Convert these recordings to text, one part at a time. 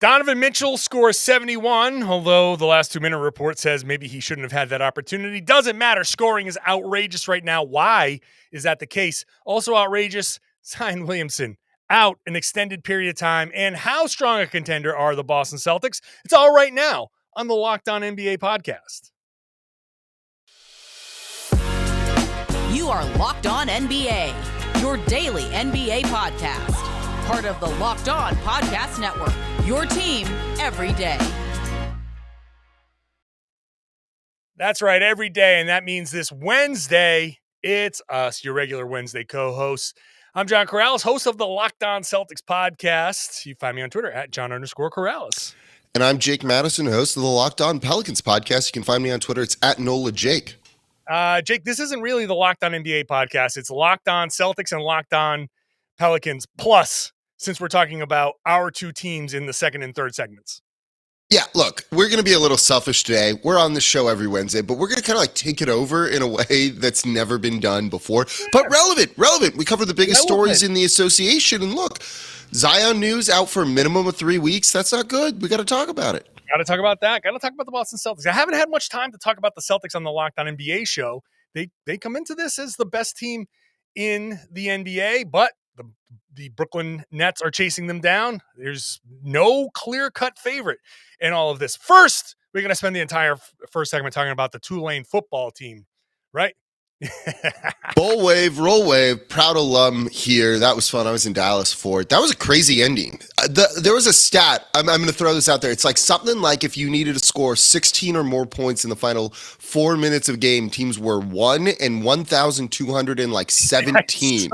Donovan Mitchell scores 71, although the last 2-minute report says maybe he shouldn't have had that opportunity. Doesn't matter. Scoring is outrageous right now. Why is that the case? Also outrageous, Zion Williamson out an extended period of time. And how strong a contender are the Boston Celtics? It's all right now on the Locked On NBA podcast. You are Locked On NBA, your daily NBA podcast. Part of the Locked On Podcast Network, your team every day. That's right, every day, and that means this Wednesday, it's us, your regular Wednesday co-hosts. I'm John Karalis, host of the Locked On Celtics podcast. You find me on Twitter at John_Karalis. And I'm Jake Madison, host of the Locked On Pelicans podcast. You can find me on Twitter. It's at NolaJake. Jake, this isn't really the Locked On NBA podcast. It's Locked On Celtics and Locked On Pelicans plus, since we're talking about our two teams in the second and third segments. Yeah, look, we're going to be a little selfish today. We're on the show every Wednesday, but we're going to kind of like take it over in a way that's never been done before. Yeah. But relevant. We cover the biggest stories in the association. And look, Zion news out for a minimum of 3 weeks. That's not good. We got to talk about it. Got to talk about that. Got to talk about the Boston Celtics. I haven't had much time to talk about the Celtics on the Locked On NBA show. They come into this as the best team in the NBA, but the Brooklyn Nets are chasing them down. There's no clear-cut favorite in all of this. First, we're going to spend the entire first segment talking about the Tulane football team, right? Bull wave, roll wave, proud alum here. That was fun. I was in Dallas for it. That was a crazy ending. There was a stat. I'm going to throw this out there. It's like something like if you needed to score 16 or more points in the final 4 minutes of game, teams were 1 and 1,217.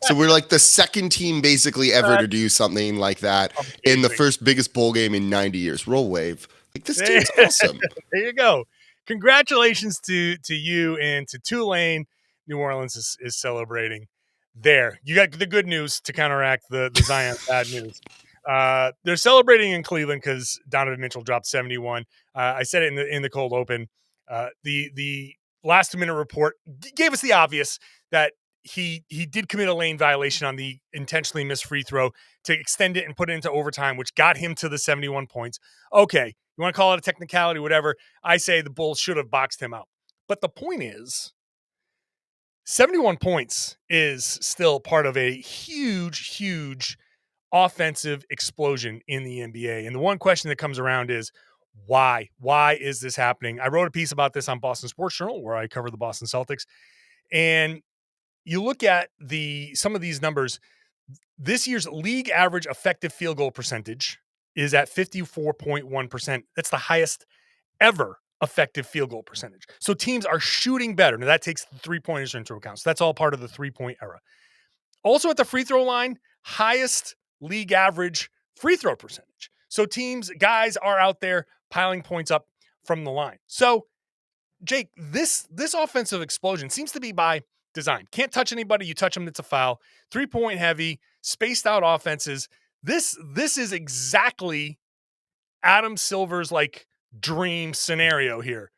So we're like the second team basically ever to do something like that in the first biggest bowl game in 90 years. Roll wave. Like this team's awesome. There you go. Congratulations to you and to Tulane. New Orleans is celebrating there. You got the good news to counteract the Zion bad news. They're celebrating in Cleveland because Donovan Mitchell dropped 71. I said it in the cold open. The last 2-minute report gave us the obvious that he did commit a lane violation on the intentionally missed free throw to extend it and put it into overtime, which got him to the 71 points. Okay. You want to call it a technicality, whatever. I say the Bulls should have boxed him out. But the point is, 71 points is still part of a huge, huge offensive explosion in the NBA. And the one question that comes around is, why? Why is this happening? I wrote a piece about this on Boston Sports Journal where I cover the Boston Celtics. And you look at some of these numbers. This year's league average effective field goal percentage is at 54.1%. That's the highest ever effective field goal percentage. So teams are shooting better. Now that takes the three-pointers into account. So that's all part of the three-point era. Also at the free throw line, highest league average free throw percentage. So guys are out there piling points up from the line. So Jake, this offensive explosion seems to be by design. Can't touch anybody. You touch them, it's a foul. 3-point heavy, spaced out offenses. This is exactly Adam Silver's like dream scenario here.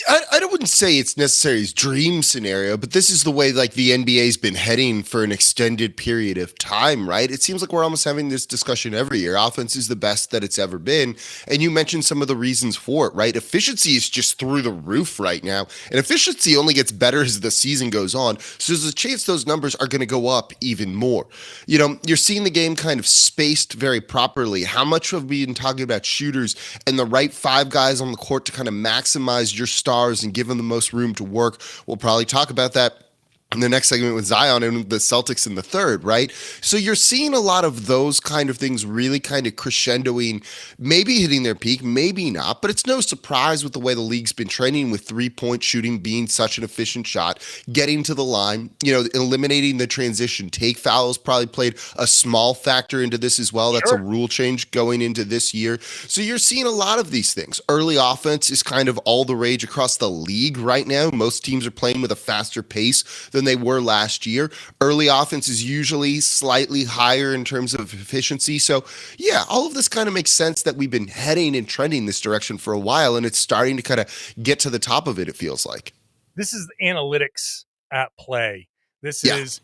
I wouldn't say it's necessarily his dream scenario, but this is the way like the NBA's been heading for an extended period of time, right? It seems like we're almost having this discussion every year. Offense is the best that it's ever been. And you mentioned some of the reasons for it, right? Efficiency is just through the roof right now. And efficiency only gets better as the season goes on. So there's a chance those numbers are going to go up even more. You know, you're seeing the game kind of spaced very properly. How much have we been talking about shooters and the right 5 guys on the court to kind of maximize your stars and give them the most room to work? We'll probably talk about that in the next segment with Zion and the Celtics in the third, right? So you're seeing a lot of those kind of things really kind of crescendoing, maybe hitting their peak, maybe not, but it's no surprise with the way the league's been training with 3-point shooting being such an efficient shot, getting to the line, eliminating the transition. Take fouls probably played a small factor into this as well. That's a rule change going into this year. So you're seeing a lot of these things. Early offense is kind of all the rage across the league right now. Most teams are playing with a faster pace than they were last year. Early offense is usually slightly higher in terms of efficiency. So yeah, all of this kind of makes sense that we've been heading and trending this direction for a while, and it's starting to kind of get to the top of it, it feels like. This is analytics at play. This is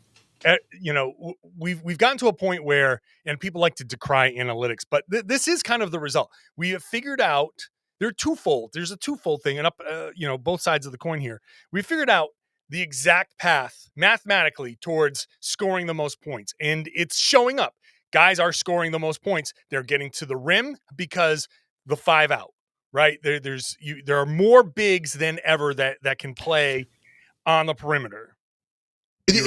we've gotten to a point where, and people like to decry analytics, but this is kind of the result. We have figured out they're twofold. There's a twofold thing, and both sides of the coin here. We figured out the exact path mathematically towards scoring the most points, and it's showing up. Guys are scoring the most points. They're getting to the rim because the 5 out, right? There are more bigs than ever that can play on the perimeter.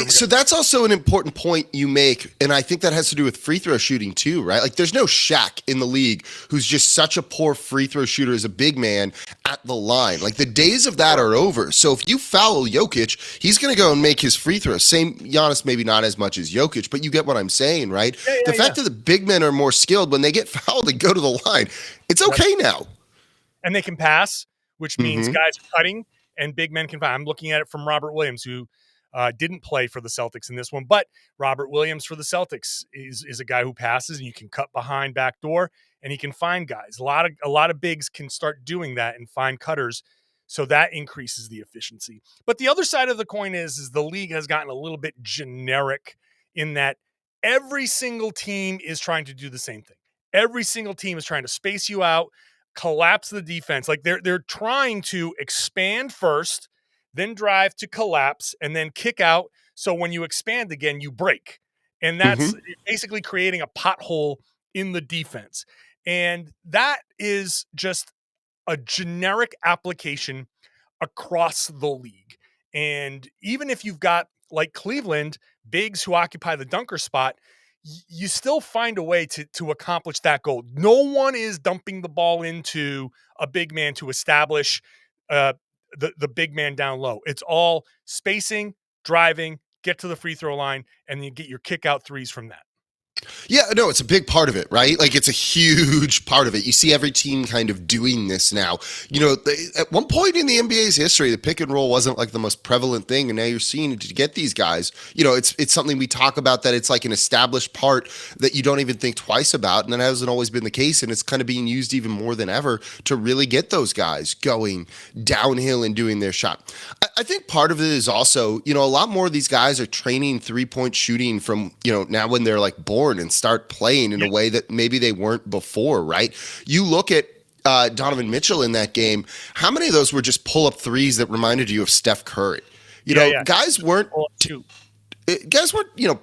So that's also an important point you make, and I think that has to do with free throw shooting too, right? Like there's no Shaq in the league who's just such a poor free throw shooter as a big man at the line. Like the days of that are over. So if you foul Jokic, he's going to go and make his free throws. Same Giannis, maybe not as much as Jokic, but you get what I'm saying, right? The fact that the big men are more skilled when they get fouled and go to the line, it's okay now. And they can pass, which means guys are cutting and big men can find. I'm looking at it from Robert Williams, who didn't play for the Celtics in this one, but Robert Williams for the Celtics is a guy who passes, and you can cut behind back door, and he can find guys. A lot of bigs can start doing that and find cutters, so that increases the efficiency. But the other side of the coin is the league has gotten a little bit generic in that every single team is trying to do the same thing. Every single team is trying to space you out, collapse the defense. Like they're trying to expand first, then drive to collapse, and then kick out. So when you expand again, you break. And that's basically creating a pothole in the defense. And that is just a generic application across the league. And even if you've got, like Cleveland, bigs who occupy the dunker spot, you still find a way to accomplish that goal. No one is dumping the ball into a big man to establish the big man down low. It's all spacing, driving, get to the free throw line, and you get your kick out threes from that. Yeah, no, it's a big part of it, right? Like it's a huge part of it. You see every team kind of doing this now. At one point in the NBA's history, the pick and roll wasn't like the most prevalent thing, and now you're seeing it to get these guys. It's something we talk about, that it's like an established part that you don't even think twice about, and that hasn't always been the case, and it's kind of being used even more than ever to really get those guys going downhill and doing their shot. I think part of it is also, a lot more of these guys are training 3-point shooting from, now when they're like born and start playing in a way that maybe they weren't before, right? You look at Donovan Mitchell in that game, how many of those were just pull-up threes that reminded you of Steph Curry? Guys weren't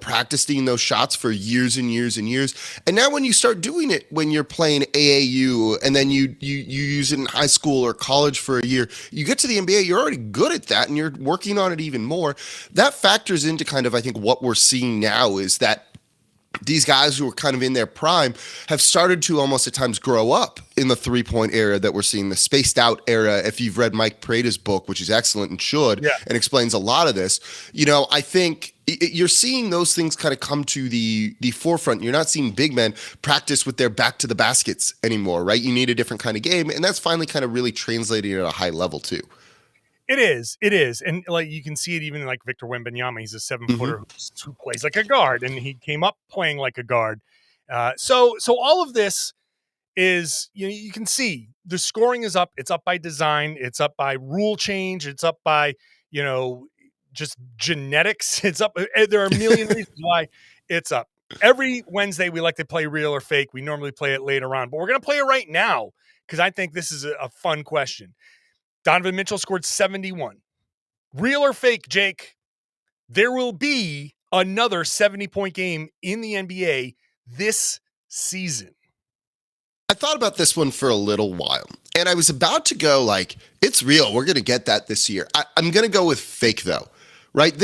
practicing those shots for years and years and years. And now when you start doing it, when you're playing AAU and then you use it in high school or college for a year, you get to the NBA, you're already good at that and you're working on it even more. That factors into kind of, I think, what we're seeing now is that these guys who are kind of in their prime have started to almost at times grow up in the 3-point era that we're seeing, the spaced out era. If you've read Mike Prada's book, which is excellent and should, and explains a lot of this, I think you're seeing those things kind of come to the forefront. You're not seeing big men practice with their back to the baskets anymore, right? You need a different kind of game, and that's finally kind of really translating at a high level too. It is. And like you can see it even in like Victor Wembanyama. He's a 7-footer who plays like a guard, and he came up playing like a guard. So all of this is, you can see the scoring is up. It's up by design. It's up by rule change. It's up by, just genetics. It's up. There are a million reasons why it's up. Every Wednesday we like to play real or fake. We normally play it later on, but we're going to play it right now because I think this is a fun question. Donovan Mitchell scored 71. Real or fake, Jake? There will be another 70-point game in the NBA this season. I thought about this one for a little while, and I was about to go like, it's real. We're going to get that this year. I'm going to go with fake, though. Right?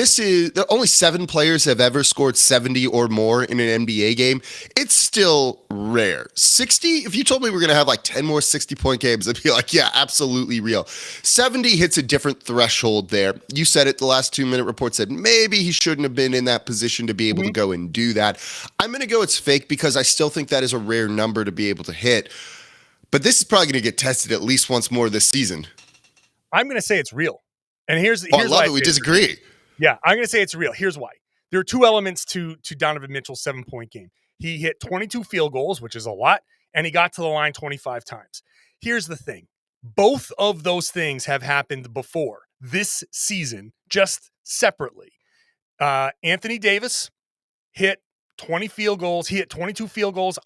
Only 7 players have ever scored 70 or more in an NBA game. It's still rare. 60, if you told me we're going to have like 10 more 60-point games, I'd be like, yeah, absolutely real. 70 hits a different threshold there. You said it, the last 2-minute report said maybe he shouldn't have been in that position to be able to go and do that. I'm going to go it's fake because I still think that is a rare number to be able to hit. But this is probably going to get tested at least once more this season. I'm going to say it's real. And here's I love it. We disagree. Yeah, I'm going to say it's real. Here's why. There are 2 elements to Donovan Mitchell's 7-point game. He hit 22 field goals, which is a lot, and he got to the line 25 times. Here's the thing. Both of those things have happened before this season, just separately. Anthony Davis hit 20 field goals. He hit 22 field goals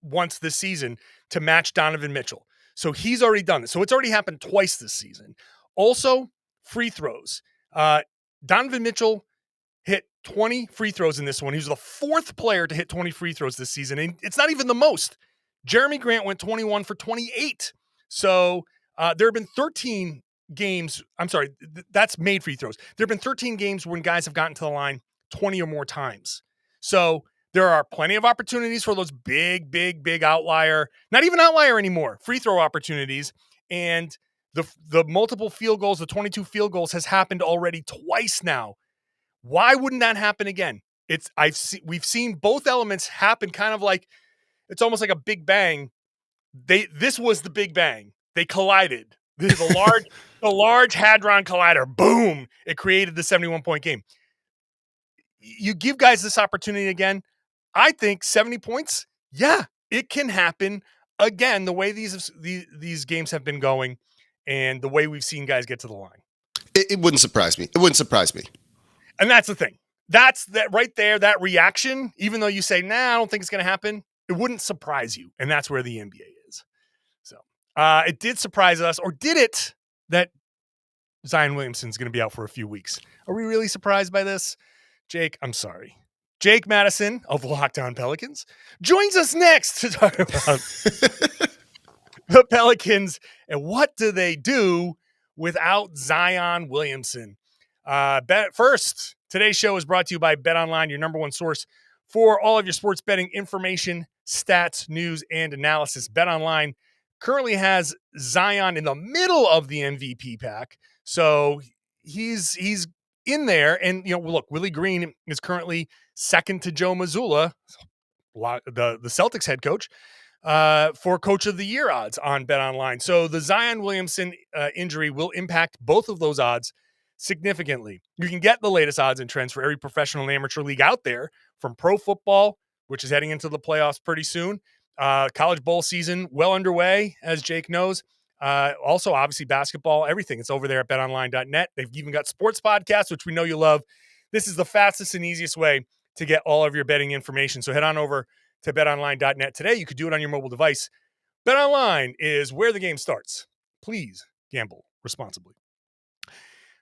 once this season to match Donovan Mitchell. So he's already done this. So it's already happened twice this season. Also, free throws. Donovan Mitchell hit 20 free throws in this one. He was the fourth player to hit 20 free throws this season. And it's not even the most. Jeremy Grant went 21 for 28. So there have been 13 games. I'm sorry, that's made free throws. There have been 13 games when guys have gotten to the line 20 or more times. So there are plenty of opportunities for those big outlier, not even outlier anymore, free throw opportunities. And the multiple field goals, the 22 field goals has happened already twice now. Why wouldn't that happen again? We've seen both elements happen kind of like, it's almost like a big bang. This was the big bang. They collided. The large hadron collider, boom, it created the 71-point game. You give guys this opportunity again, I think 70 points, yeah, it can happen again, the way these games have been going and the way we've seen guys get to the line. It wouldn't surprise me. It wouldn't surprise me. And that's the thing. That's that right there, that reaction, even though you say, nah, I don't think it's going to happen, it wouldn't surprise you. And that's where the NBA is. So it did surprise us, or did it, that Zion Williamson's going to be out for a few weeks. Are we really surprised by this? Jake, I'm sorry. Jake Madison of Locked On Pelicans joins us next to talk about the Pelicans and what do they do without Zion Williamson. First, today's show is brought to you by BetOnline, your number one source for all of your sports betting information, stats, news, and analysis. BetOnline currently has Zion in the middle of the MVP pack, so he's in there. And look, Willie Green is currently second to Joe Mazzulla, the Celtics head coach, for Coach of the Year odds on BetOnline. So the Zion Williamson injury will impact both of those odds significantly. You can get the latest odds and trends for every professional and amateur league out there, from pro football, which is heading into the playoffs pretty soon, college bowl season well underway, as Jake knows. Also, obviously, basketball, everything. It's over there at betonline.net. They've even got sports podcasts, which we know you love. This is the fastest and easiest way to get all of your betting information. So head on over to betonline.net today. You could do it on your mobile device. BetOnline is where the game starts. Please gamble responsibly.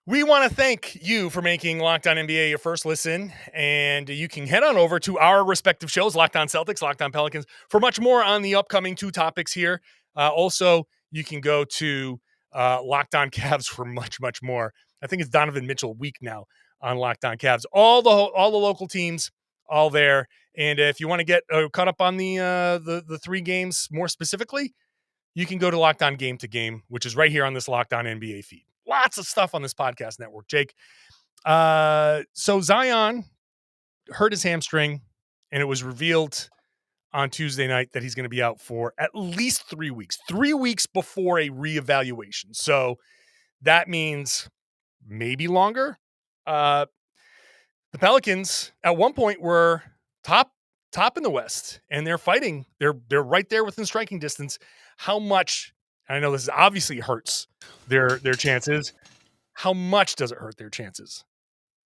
We want to thank you for making Locked On NBA your first listen, and you can head on over to our respective shows, Locked On Celtics, Locked On Pelicans, for much more on the upcoming two topics here. Also, you can go to Locked On Cavs for much more. I think it's Donovan Mitchell week now on Locked On Cavs. All the local teams, all there. And if you want to get caught up on the three games more specifically, you can go to Locked On Game to Game, which is right here on this Locked On NBA feed. Lots of stuff on this podcast network, Jake. So Zion hurt his hamstring, and it was revealed on Tuesday night that he's going to be out for at least 3 weeks. 3 weeks before a reevaluation. So that means maybe longer. The Pelicans at one point were top in the West, and they're fighting. They're right there within striking distance. How much? I know this obviously hurts their chances. How much does it hurt their chances?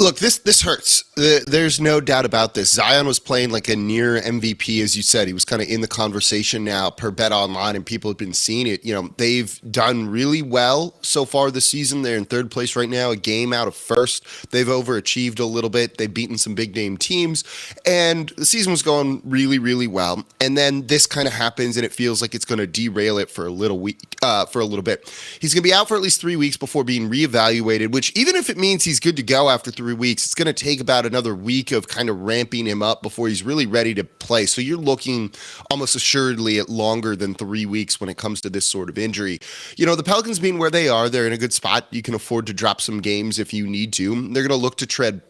Look, this hurts. There's no doubt about this. Zion was playing like a near MVP, as you said. He was kind of in the conversation now per BetOnline, and people have been seeing it. They've done really well so far this season. They're in third place right now, a game out of first. They've overachieved a little bit. They've beaten some big name teams, and the season was going really, really well. And then this kind of happens, and it feels like it's going to derail it for a little bit. He's going to be out for at least 3 weeks before being reevaluated, which even if it means he's good to go after 3 weeks, it's going to take about another week of kind of ramping him up before he's really ready to play. So you're looking almost assuredly at longer than 3 weeks when it comes to this sort of injury. The Pelicans being where they are, they're in a good spot. You can afford to drop some games if you need to. They're going to look to tread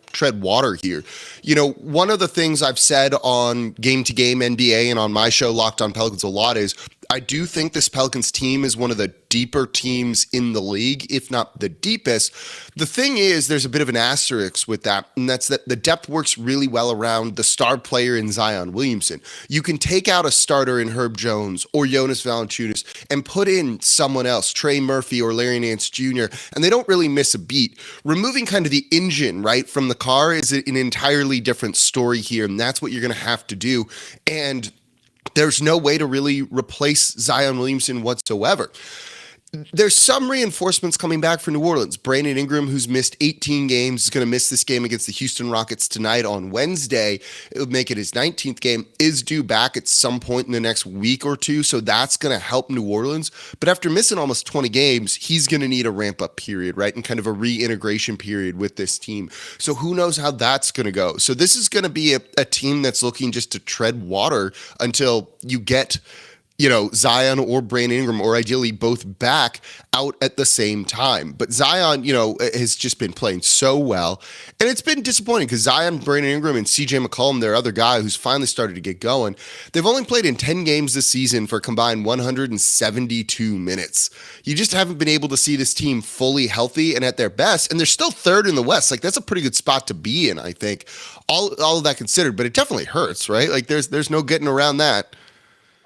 water here. One of the things I've said on Game to Game NBA and on my show Locked On Pelicans a lot is I do think this Pelicans team is one of the deeper teams in the league, if not the deepest. The thing is, there's a bit of an asterisk with that, and that's that the depth works really well around the star player in Zion Williamson. You can take out a starter in Herb Jones or Jonas Valanciunas and put in someone else, Trey Murphy or Larry Nance Jr., and they don't really miss a beat. Removing kind of the engine, right, from the car is an entirely different story here, and that's what you're going to have to do. And there's no way to really replace Zion Williamson whatsoever. There's some reinforcements coming back for New Orleans. Brandon Ingram, who's missed 18 games, is going to miss this game against the Houston Rockets tonight on Wednesday. It would make it his 19th game, is due back at some point in the next week or two, so that's going to help New Orleans. But after missing almost 20 games, he's going to need a ramp-up period, right, and kind of a reintegration period with this team. So who knows how that's going to go. So this is going to be a team that's looking just to tread water until you get Zion or Brandon Ingram, or ideally both back out at the same time. But Zion, has just been playing so well. And it's been disappointing because Zion, Brandon Ingram, and CJ McCollum, their other guy who's finally started to get going, they've only played in 10 games this season for a combined 172 minutes. You just haven't been able to see this team fully healthy and at their best. And they're still third in the West. Like, that's a pretty good spot to be in, I think. All of that considered, but it definitely hurts, right? Like, there's no getting around that.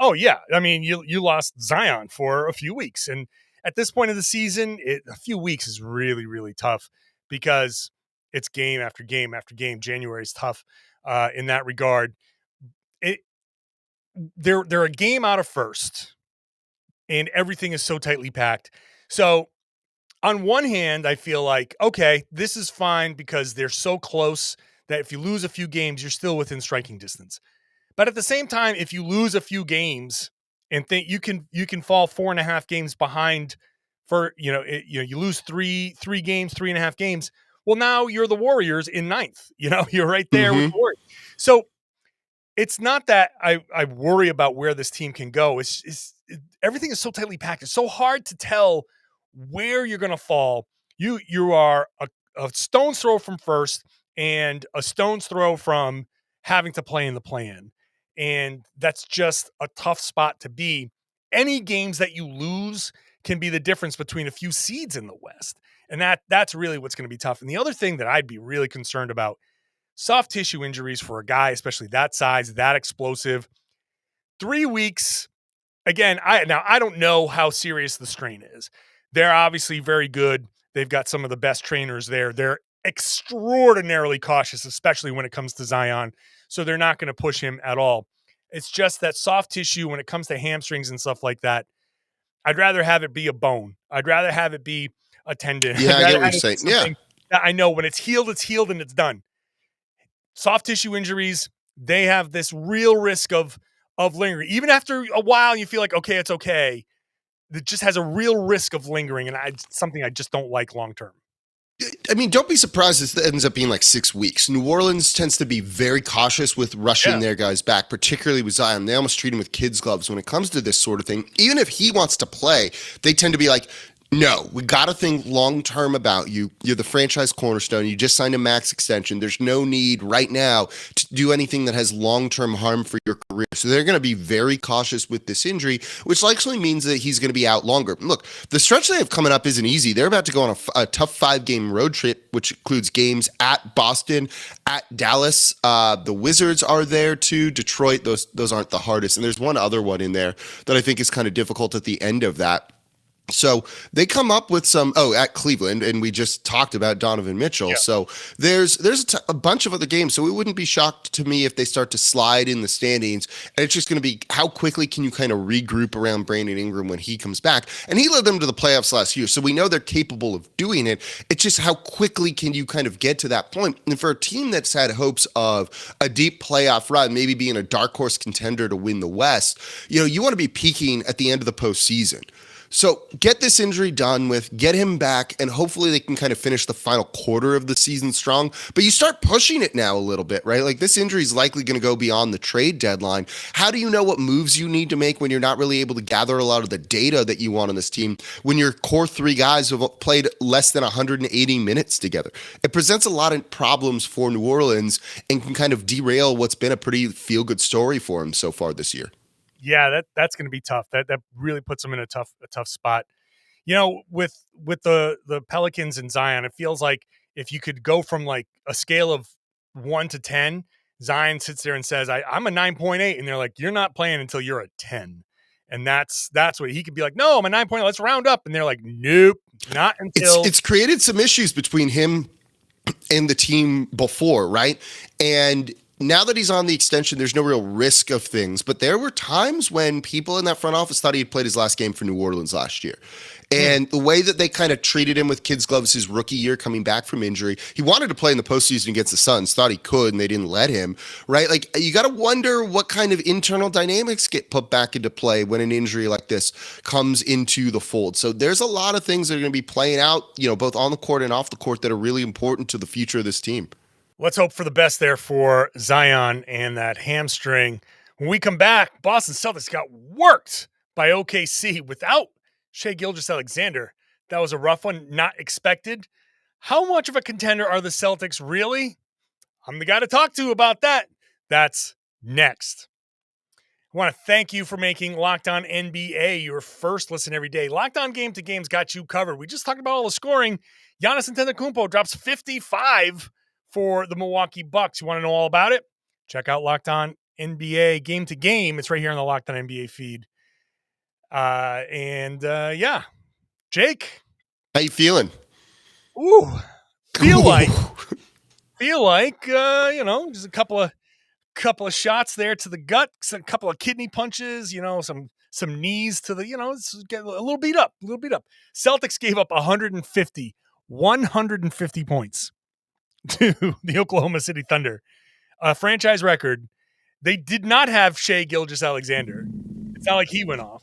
Oh, yeah. I mean, you lost Zion for a few weeks. And at this point of the season, a few weeks is really, really tough because it's game after game after game. January is tough in that regard. They're a game out of first, and everything is so tightly packed. So on one hand, I feel like, okay, this is fine because they're so close that if you lose a few games, you're still within striking distance. But at the same time, if you lose a few games and think you can fall 4.5 games behind for, you lose three games, 3.5 games. Well, now you're the Warriors in ninth, you're right there with the Warriors. So it's not that I worry about where this team can go. Everything is so tightly packed. It's so hard to tell where you're going to fall. You are a stone's throw from first and a stone's throw from having to play in the play-in. And that's just a tough spot to be. Any games that you lose can be the difference between a few seeds in the West. And that's really what's going to be tough. And the other thing that I'd be really concerned about, soft tissue injuries for a guy, especially that size, that explosive. 3 weeks. Again, I don't know how serious the strain is. They're obviously very good. They've got some of the best trainers there. They're extraordinarily cautious, especially when it comes to Zion. So they're not going to push him at all. It's just that soft tissue when it comes to hamstrings and stuff like that. I'd rather have it be a bone. I'd rather have it be a tendon. Yeah, I get what you're saying. Yeah. I know when it's healed and it's done. Soft tissue injuries, they have this real risk of lingering. Even after a while, you feel like, okay, it's okay. It just has a real risk of lingering, and something I just don't like long term. I mean, don't be surprised if it ends up being like 6 weeks. New Orleans tends to be very cautious with rushing their guys back, particularly with Zion. They almost treat him with kids' gloves when it comes to this sort of thing. Even if he wants to play, they tend to be like, no, we got to think long-term about you. You're the franchise cornerstone. You just signed a max extension. There's no need right now to do anything that has long-term harm for your career. So they're going to be very cautious with this injury, which likely means that he's going to be out longer. Look, the stretch they have coming up isn't easy. They're about to go on a tough 5-game road trip, which includes games at Boston, at Dallas. The Wizards are there too. Detroit, those aren't the hardest. And there's one other one in there that I think is kind of difficult at the end of that. So they come up with at Cleveland, and we just talked about Donovan Mitchell. Yeah. So there's a bunch of other games. So it wouldn't be shocked to me if they start to slide in the standings. And it's just going to be how quickly can you kind of regroup around Brandon Ingram when he comes back? And he led them to the playoffs last year. So we know they're capable of doing it. It's just how quickly can you kind of get to that point? And for a team that's had hopes of a deep playoff run, maybe being a dark horse contender to win the West, you want to be peaking at the end of the postseason. So get this injury done with, get him back, and hopefully they can kind of finish the final quarter of the season strong. But you start pushing it now a little bit, right? Like this injury is likely going to go beyond the trade deadline. How do you know what moves you need to make when you're not really able to gather a lot of the data that you want on this team, when your core 3 guys have played less than 180 minutes together? It presents a lot of problems for New Orleans and can kind of derail what's been a pretty feel-good story for him so far this year. Yeah, that's going to be tough. That really puts them in a tough spot. With the Pelicans and Zion, it feels like if you could go from like a scale of 1 to 10, Zion sits there and says, I'm a 9.8, and they're like, you're not playing until you're a 10. And that's what he could be like, no, I'm a 9.8, let's round up. And they're like, nope, not until It's created some issues between him and the team before, right? And now that he's on the extension, there's no real risk of things. But there were times when people in that front office thought he had played his last game for New Orleans last year. And the way that they kind of treated him with kids' gloves his rookie year coming back from injury, he wanted to play in the postseason against the Suns, thought he could, and they didn't let him, right? Like, you got to wonder what kind of internal dynamics get put back into play when an injury like this comes into the fold. So there's a lot of things that are going to be playing out, both on the court and off the court that are really important to the future of this team. Let's hope for the best there for Zion and that hamstring. When we come back, Boston Celtics got worked by OKC without Shai Gilgeous-Alexander. That was a rough one, not expected. How much of a contender are the Celtics really? I'm the guy to talk to about that. That's next. I want to thank you for making Locked On NBA your first listen every day. Locked On Game to Games got you covered. We just talked about all the scoring. Giannis Antetokounmpo drops 55 for the Milwaukee Bucks. You want to know all about it? Check out Locked On NBA Game to Game. It's right here on the Locked On NBA feed. Yeah, Jake, how you feeling? Feel like just a couple of shots there to the gut, a couple of kidney punches, some knees to the, get a little beat up. Celtics gave up 150 points to the Oklahoma City Thunder, a franchise record. They did not have Shai Gilgeous-Alexander. It's not like he went off,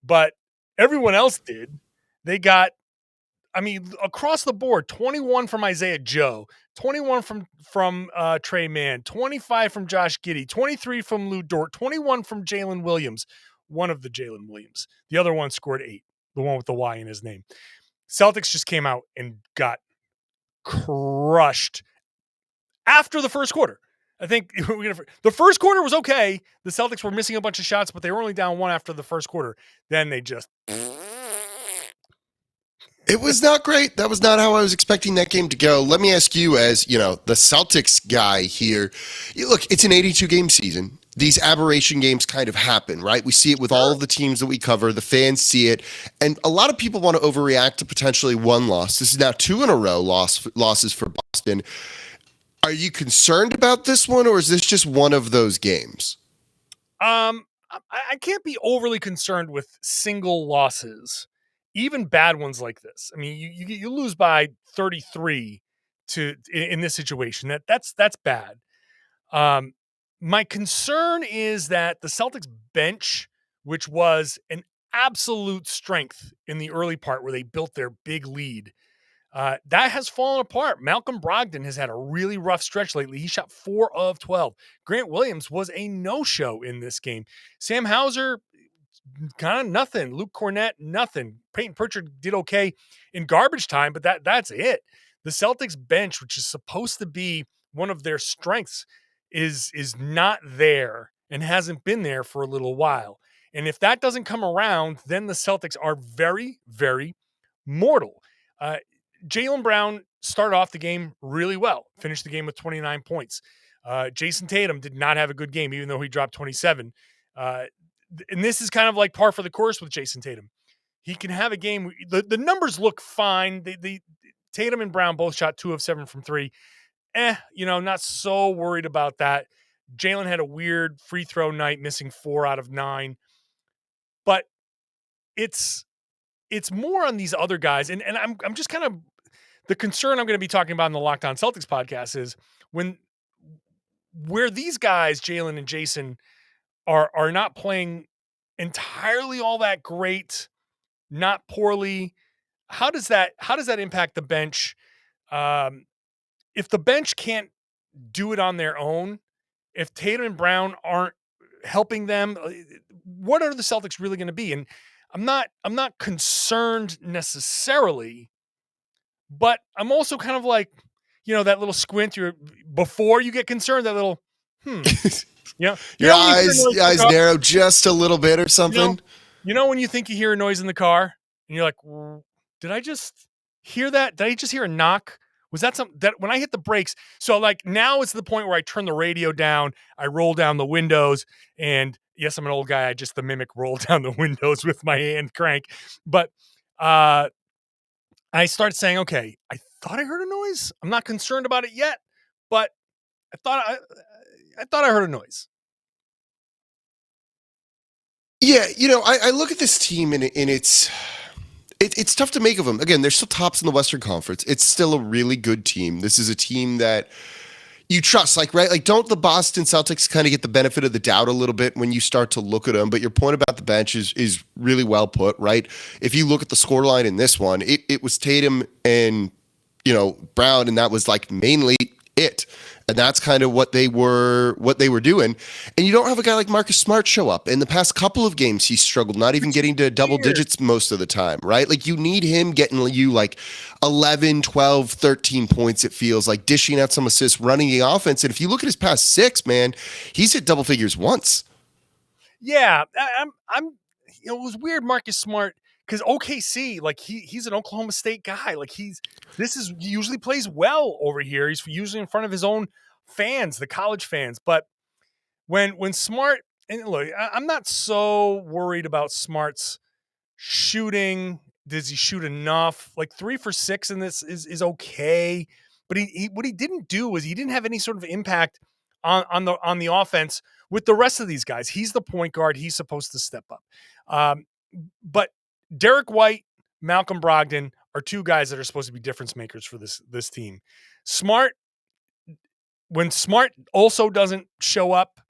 but everyone else did. They got, across the board, 21 from Isaiah Joe, 21 from Trey Mann, 25 from Josh Giddey, 23 from Lou Dort, 21 from Jalen Williams, one of the Jalen Williams. The other one scored 8, the one with the Y in his name. Celtics just came out and got crushed after the first quarter. I think the first quarter was okay. The Celtics were missing a bunch of shots, but they were only down 1 after the first quarter. Then they just... It was not great. That was not how I was expecting that game to go. Let me ask you, as the Celtics guy here, look, it's an 82-game season. These aberration games kind of happen, right? We see it with all of the teams that we cover. The fans see it. And a lot of people want to overreact to potentially one loss. This is now 2 in a row losses for Boston. Are you concerned about this one, or is this just one of those games? I can't be overly concerned with single losses, even bad ones like this. I mean, you lose by 33 in this situation. That's bad. My concern is that the Celtics bench, which was an absolute strength in the early part where they built their big lead, that has fallen apart. Malcolm Brogdon has had a really rough stretch lately. He shot 4 of 12. Grant Williams was a no-show in this game. Sam Hauser, kind of nothing. Luke Cornett, nothing. Peyton Pritchard did okay in garbage time, but that's it. The Celtics bench, which is supposed to be one of their strengths, is not there and hasn't been there for a little while. And if that doesn't come around, then the Celtics are very, very mortal. Jaylen Brown started off the game really well, finished the game with 29 points. Jason Tatum did not have a good game, even though he dropped 27. And this is kind of like par for the course with Jason Tatum. He can have a game. The numbers look fine. The Tatum and Brown both shot 2 of 7 from 3. Not so worried about that. Jaylen had a weird free throw night, missing 4 out of 9. But it's more on these other guys. And I'm just kind of, the concern I'm going to be talking about in the Locked On Celtics podcast is where these guys, Jaylen and Jason, are not playing entirely all that great, not poorly. How does that impact the bench? If the bench can't do it on their own, if Tatum and Brown aren't helping them, what are the Celtics really going to be? And I'm not concerned necessarily, but I'm also kind of like, that little squint before you get concerned, that little, Your When you hear a noise in the eyes car, narrow just a little bit or something. When you think you hear a noise in the car and you're like, did I just hear that? Did I just hear a knock? Was that something that when I hit the brakes? So like now it's the point where I turn the radio down, I roll down the windows, and yes, I'm an old guy. I just the mimic roll down the windows with my hand crank. But I start saying, okay, I thought I heard a noise. I'm not concerned about it yet, but I thought I heard a noise. Yeah, I look at this team and it's tough to make of them. Again, they're still tops in the Western Conference. It's still a really good team. This is a team that you trust, right? Like, don't the Boston Celtics kind of get the benefit of the doubt a little bit when you start to look at them? But your point about the bench is really well put, right? If you look at the scoreline in this one, it was Tatum and Brown, and that was like mainly it. And that's kind of what they were doing. And you don't have a guy like Marcus Smart show up. In the past couple of games, he's struggled, not even getting to double digits most of the time, right? Like, you need him getting you like 11, 12, 13 points, it feels like, dishing out some assists, running the offense. And if you look at his past 6, man, he's hit double figures once. Yeah, it was weird, Marcus Smart, because OKC, like he's an Oklahoma State guy. Like he usually plays well over here. He's usually in front of his own fans, the college fans. But when Smart, and look, I'm not so worried about Smart's shooting. Does he shoot enough? Like 3 for 6 in this is okay. But he what he didn't do was he didn't have any sort of impact on the offense with the rest of these guys. He's the point guard. He's supposed to step up. But Derek White, Malcolm Brogdon are 2 guys that are supposed to be difference makers for this team. Smart, when Smart also doesn't show up,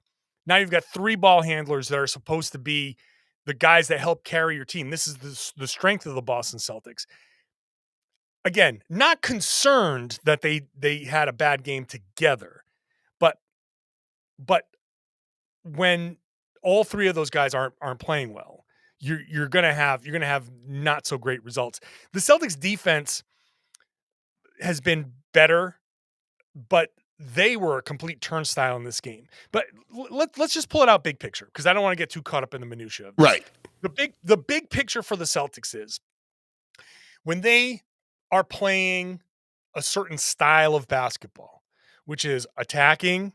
now you've got 3 ball handlers that are supposed to be the guys that help carry your team. This is the strength of the Boston Celtics. Again, not concerned that they had a bad game together, but when all 3 of those guys aren't playing well, you're gonna have not so great results. The Celtics defense has been better, but they were a complete turnstile in this game. But let's just pull it out big picture, because I don't want to get too caught up in the minutia. Right. The big picture for the Celtics is when they are playing a certain style of basketball, which is attacking,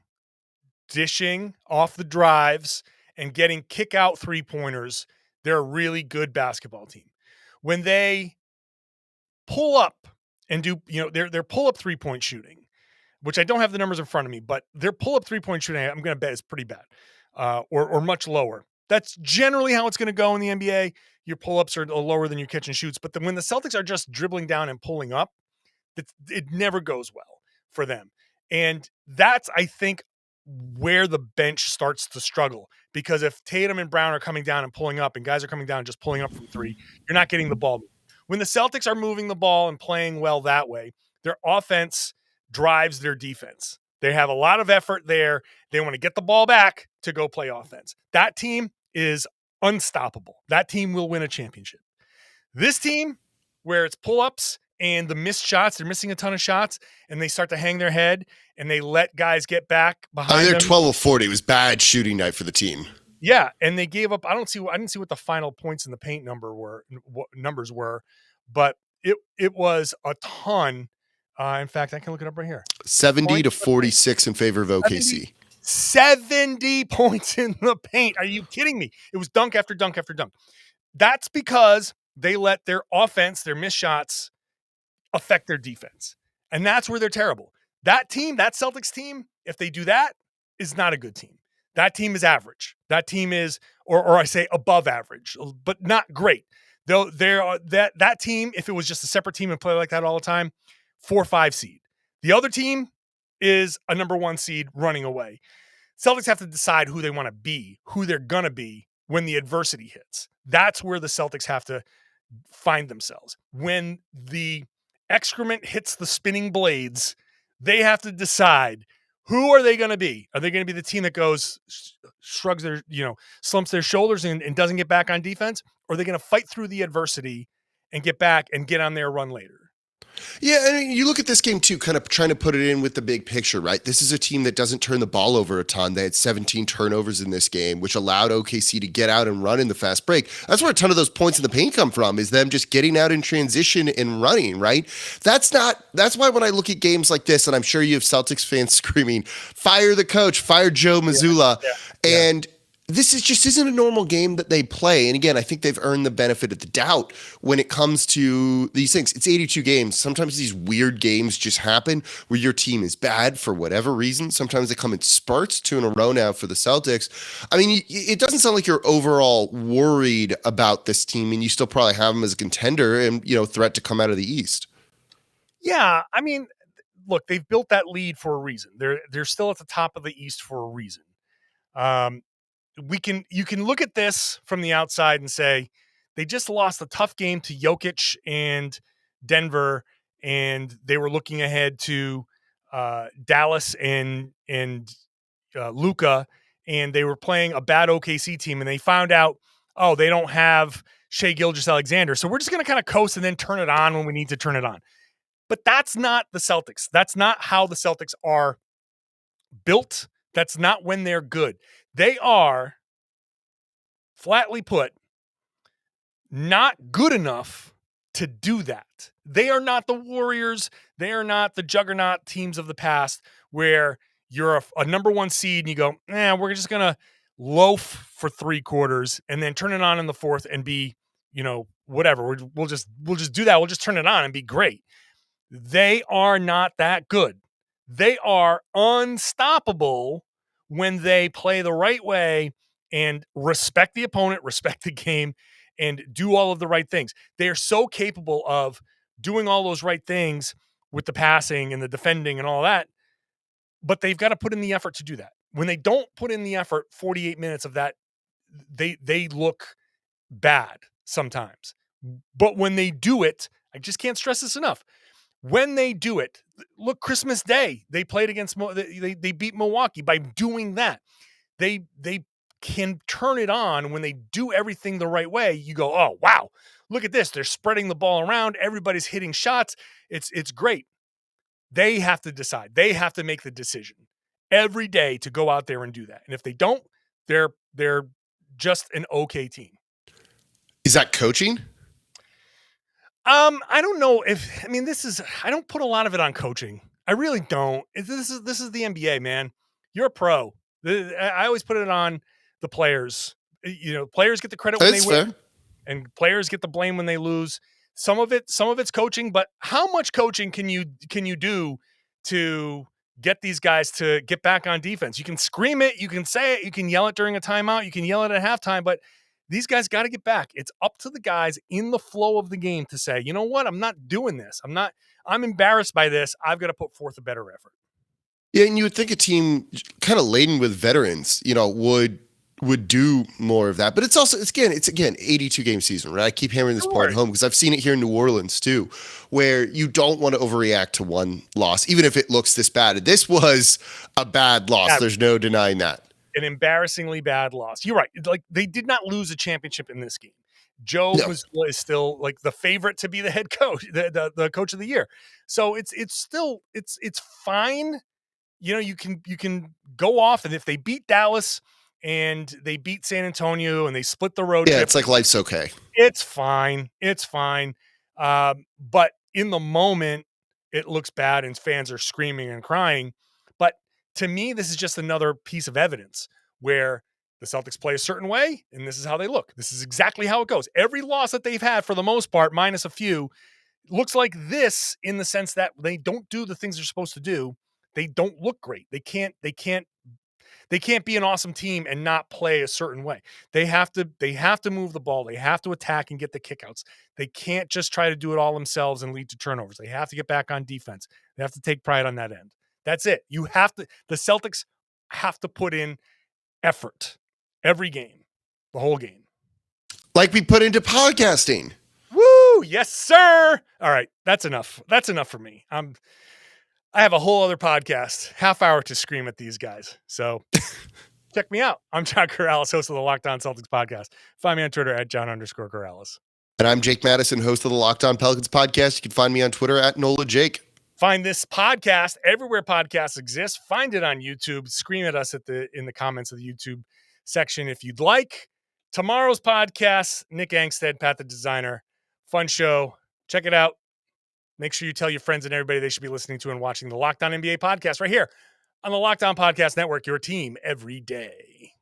dishing off the drives, and getting kick out 3-pointers, they're a really good basketball team. When they pull up and do, their pull up 3-point shooting, which I don't have the numbers in front of me, but their pull up 3-point shooting, I'm going to bet is pretty bad, or much lower. That's generally how it's going to go in the NBA. Your pull ups are lower than your catch and shoots, but when the Celtics are just dribbling down and pulling up, it never goes well for them. And that's, I think, where the bench starts to struggle, because if Tatum and Brown are coming down and pulling up, and guys are coming down and just pulling up from 3, you're not getting the ball. When the Celtics are moving the ball and playing well that way, their offense drives their defense. They have a lot of effort there. They want to get the ball back to go play offense. That team is unstoppable. That team will win a championship. This team, where it's pull-ups and the missed shots, they're missing a ton of shots, and they start to hang their head, and they let guys get back behind them. They're 12 of 40. It was bad shooting night for the team. Yeah, and they gave up. I didn't see what the final points in the paint numbers were, but it was a ton. In fact, I can look it up right here. 70 to 46 in favor of OKC. 70 points in the paint. Are you kidding me? It was dunk after dunk after dunk. That's because they let their offense, their missed shots, affect their defense. And that's where they're terrible. That team, that Celtics team, if they do that, is not a good team. That team is average. That team is, or I say above average, but not great. Though that team, if it was just a separate team and play like that all the time, 4 or 5 seed. The other team is a number 1 seed running away. Celtics have to decide who they want to be, who they're going to be when the adversity hits. That's where the Celtics have to find themselves. When the excrement hits the spinning blades, they have to decide, who are they going to be? Are they going to be the team that goes, shrugs their, slumps their shoulders and doesn't get back on defense? Or are they going to fight through the adversity and get back and get on their run later? Yeah, and you look at this game too, kind of trying to put it in with the big picture, right? This is a team that doesn't turn the ball over a ton. They had 17 turnovers in this game, which allowed OKC to get out and run in the fast break. That's where a ton of those points in the paint come from, is them just getting out in transition and running, right? That's why when I look at games like this, and I'm sure you have Celtics fans screaming, fire the coach, fire Joe Mazzulla. And this isn't a normal game that they play. And again, I think they've earned the benefit of the doubt when it comes to these things. It's 82 games. Sometimes these weird games just happen where your team is bad for whatever reason. Sometimes they come in spurts, 2 in a row now for the Celtics. I mean, it doesn't sound like you're overall worried about this team, and you still probably have them as a contender and, threat to come out of the East. Yeah, I mean, look, they've built that lead for a reason. They're still at the top of the East for a reason. You can look at this from the outside and say they just lost a tough game to Jokic and Denver, and they were looking ahead to Dallas and Luka, and they were playing a bad OKC team, and they found out, oh, they don't have Shai Gilgeous-Alexander, so we're just going to kind of coast and then turn it on when we need to turn it on. But that's not the Celtics. That's not how the Celtics are built. That's not when they're good. They are, flatly put, not good enough to do that. They are not the Warriors. They are not the juggernaut teams of the past where you're a number one seed and you go, we're just going to loaf for 3 quarters and then turn it on in the fourth and be, whatever. We'll just do that. We'll just turn it on and be great. They are not that good. They are unstoppable when they play the right way and respect the opponent, respect the game, and do all of the right things. They are so capable of doing all those right things with the passing and the defending and all that, but they've got to put in the effort to do that. When they don't put in the effort, 48 minutes of that, they look bad sometimes. But when they do it, I just can't stress this enough. When they do it, look, Christmas Day, they played against, they beat Milwaukee by doing that. They can turn it on when they do everything the right way. You go, oh, wow, look at this. They're spreading the ball around. Everybody's hitting shots. It's great. They have to decide. They have to make the decision every day to go out there and do that. And if they don't, they're just an okay team. Is that coaching? I don't know I don't put a lot of it on coaching. I really don't. This is the NBA, man. You're a pro. I always put it on the players. Players get the credit when they win, and players get the blame when they lose. Some of it's coaching, but how much coaching can you do to get these guys to get back on defense? You can scream it, you can say it, you can yell it during a timeout, you can yell it at halftime, but these guys got to get back. It's up to the guys in the flow of the game to say, you know what? I'm not doing this. I'm embarrassed by this. I've got to put forth a better effort. Yeah, and you would think a team kind of laden with veterans, would do more of that. But it's 82 game season, right? I keep hammering this point home because I've seen it here in New Orleans too, where you don't want to overreact to one loss, even if it looks this bad. This was a bad loss. There's no denying that. An embarrassingly bad loss. You're right. Like, they did not lose a championship in this game. Joe Mazzulla is still like the favorite to be the head coach, the coach of the year. So it's still fine. You can go off, and if they beat Dallas and they beat San Antonio and they split the road trip, it's like life's okay. It's fine. It's fine. But in the moment, it looks bad and fans are screaming and crying. But to me, this is just another piece of evidence where the Celtics play a certain way, and this is how they look. This is exactly how it goes. Every loss that they've had, for the most part, minus a few, looks like this in the sense that they don't do the things they're supposed to do. They don't look great. They can't be an awesome team and not play a certain way. They have to move the ball. They have to attack and get the kickouts. They can't just try to do it all themselves and lead to turnovers. They have to get back on defense. They have to take pride on that end. That's it. The Celtics have to put in effort every game, the whole game. Like we put into podcasting. Woo! Yes, sir. All right. That's enough. That's enough for me. I have a whole other podcast, half hour to scream at these guys. So check me out. I'm John Karalis, host of the Locked On Celtics podcast. Find me on Twitter at John_Karalis. And I'm Jake Madison, host of the Locked On Pelicans podcast. You can find me on Twitter at NolaJake. Find this podcast everywhere podcasts exist. Find it on YouTube. Scream at us in the comments of the YouTube section if you'd like. Tomorrow's podcast, Nick Angstead, Pat the Designer. Fun show. Check it out. Make sure you tell your friends and everybody they should be listening to and watching the Locked On NBA podcast right here on the Locked On Podcast Network, your team every day.